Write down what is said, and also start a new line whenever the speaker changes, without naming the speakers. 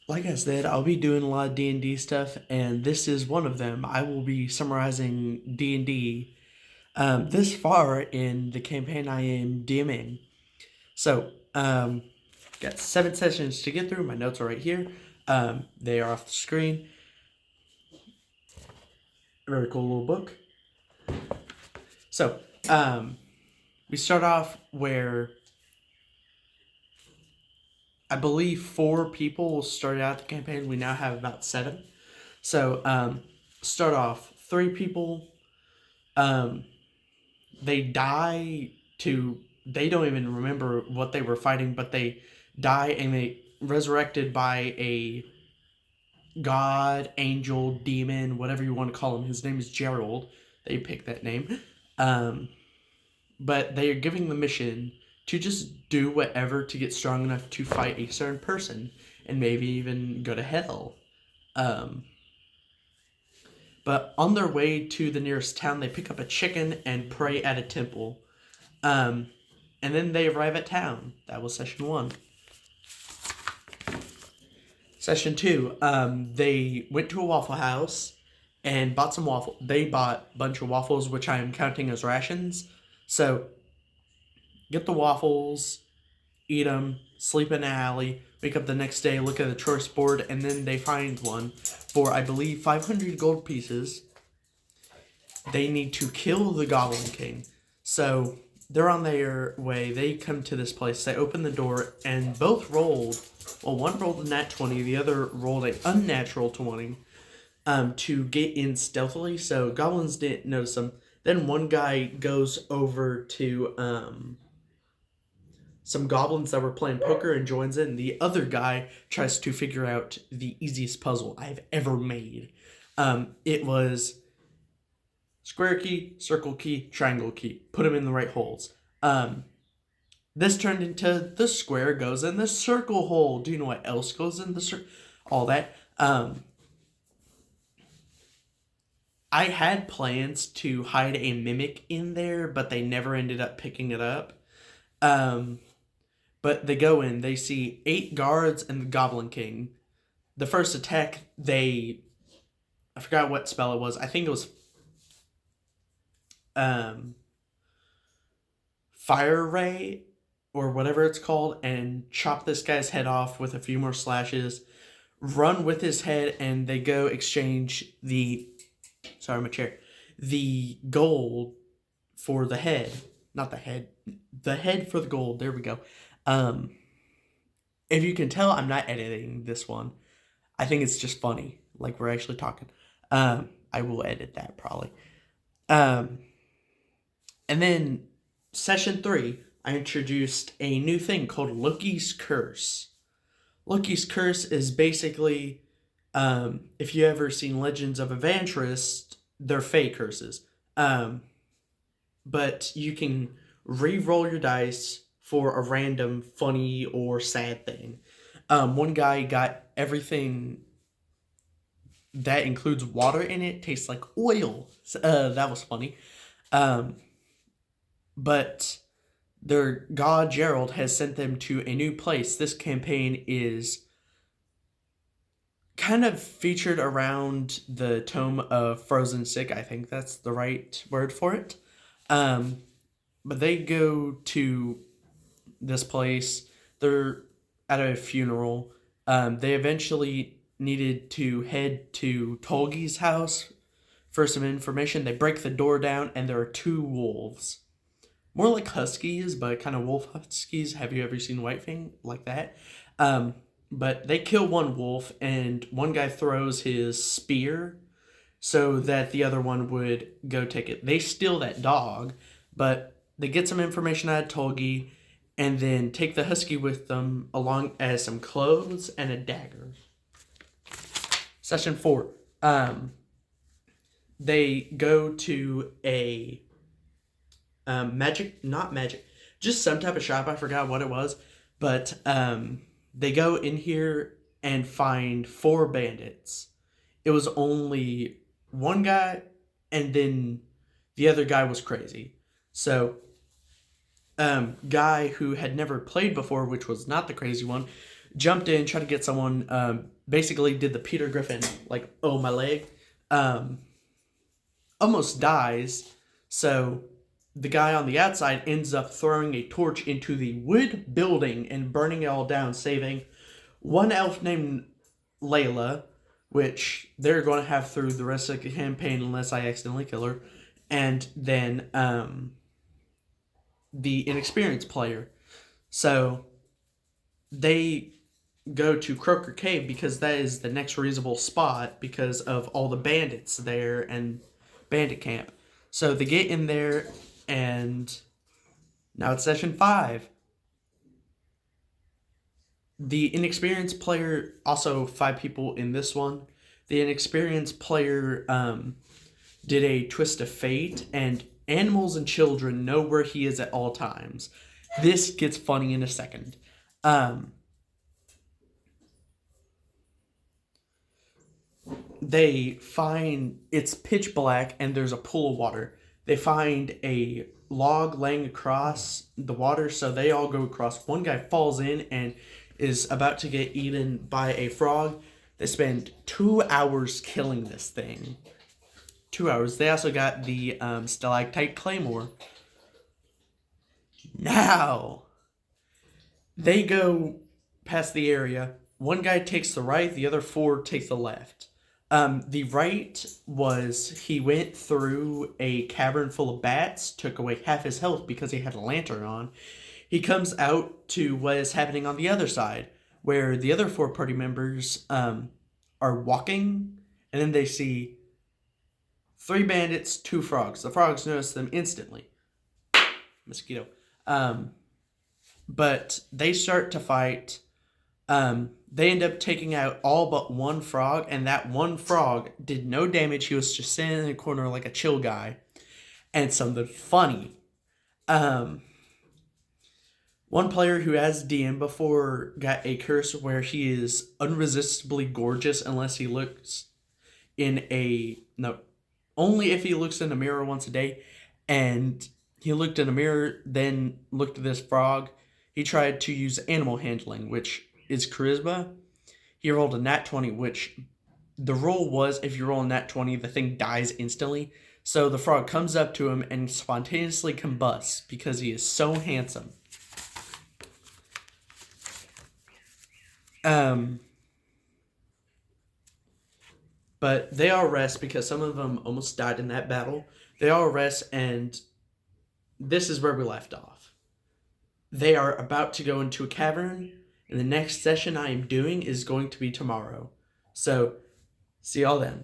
Like I said, I'll be doing a lot of D&D stuff, and this is one of them. I will be summarizing D&D this far in the campaign I am DMing. So, got 7 sessions to get through. My notes are right here. They are off the screen. Very cool little book. So, we start off where I believe 4 people started out the campaign. We now have about 7. So, start off 3 people. Um, they die to. They don't even remember what they were fighting, but they die and they resurrected by a god, angel, demon, whatever you want to call him. His name is Gerald. They picked that name. Um, but they are giving the mission to just do whatever to get strong enough to fight a certain person and maybe even go to hell. Um, but on their way to the nearest town, they pick up a chicken and pray at a temple. Um, and then they arrive at town. That was session 1. Session 2, they went to a Waffle House and bought some waffle. They bought a bunch of waffles, which I am counting as rations. So, get the waffles, eat them, sleep in an alley, wake up the next day, look at the choice board, and then they find one for, I believe, 500 gold pieces. They need to kill the Goblin King. So, they're on their way. They come to this place. They open the door, and both rolled. Well, one rolled a nat 20, the other rolled a unnatural 20 to get in stealthily, so goblins didn't notice them. Then one guy goes over to some goblins that were playing poker and joins in. The other guy tries to figure out the easiest puzzle I've ever made. It was square key, circle key, triangle key. Put them in the right holes. This turned into the square goes in the circle hole. Do you know what else goes in the circle? All that. I had plans to hide a mimic in there, but they never ended up picking it up. But they go in, they see 8 guards and the Goblin King. The first attack, I forgot what spell it was. I think it was Fire Ray or whatever it's called, and chop this guy's head off with a few more slashes. Run with his head, and they go exchange the gold for the head. Not the head. The head for the gold. There we go. If you can tell, I'm not editing this one. I think it's just funny. Like we're actually talking. I will edit that probably. And then session 3, I introduced a new thing called Loki's Curse. Loki's Curse is basically, if you ever seen Legends of Evangelist, they're fake curses. But you can re-roll your dice for a random funny or sad thing. One guy got everything that includes water in it tastes like oil. That was funny. But their god Gerald has sent them to a new place. This campaign is kind of featured around the tome of Frozen Sick. I think that's the right word for it. But they go to this place. They're at a funeral. They eventually needed to head to Tolgi's house for some information. They break the door down, and there are 2 wolves. More like huskies, but kind of wolf huskies. Have you ever seen Whitefang? Like that? But they kill one wolf, and one guy throws his spear so that the other one would go take it. They steal that dog, but they get some information out of Tolgi and then take the husky with them along as some clothes and a dagger. Session 4. They go to a not magic, just some type of shop. I forgot what it was, but they go in here and find 4 bandits. It was only one guy, and then the other guy was crazy. So, guy who had never played before, which was not the crazy one, jumped in, tried to get someone, basically did the Peter Griffin, like, oh, my leg, um, almost dies. So the guy on the outside ends up throwing a torch into the wood building and burning it all down, saving one elf named Layla, which they're going to have through the rest of the campaign unless I accidentally kill her, and then the inexperienced player. So they go to Croaker Cave because that is the next reasonable spot because of all the bandits there and bandit camp. So they get in there, and now it's session 5. The inexperienced player, also 5 people in this one. The inexperienced player did a twist of fate, and animals and children know where he is at all times. This gets funny in a second. They find it's pitch black and there's a pool of water. They find a log laying across the water, so they all go across. One guy falls in and is about to get eaten by a frog. They spend 2 hours killing this thing. 2 hours. They also got the stalactite claymore. Now, they go past the area. One guy takes the right, the other 4 take the left. The right was he went through a cavern full of bats, took away half his health because he had a lantern on. He comes out to what is happening on the other side, where the other 4 party members are walking, and then they see 3 bandits, 2 frogs. The frogs notice them instantly. Mosquito. But they start to fight. They end up taking out all but 1 frog, and that 1 frog did no damage. He was just sitting in the corner like a chill guy. And something funny. One player who has DM before got a curse where he is unresistably gorgeous unless he looks in a... No, only if he looks in a mirror once a day. And he looked in a mirror, then looked at this frog. He tried to use animal handling, which is charisma. He rolled a nat 20, which the rule was if you roll a nat 20, the thing dies instantly. So the frog comes up to him and spontaneously combusts because he is so handsome. But they all rest because some of them almost died in that battle. They all rest, and this is where we left off. They are about to go into a cavern, and the next session I am doing is going to be tomorrow. So, see y'all then.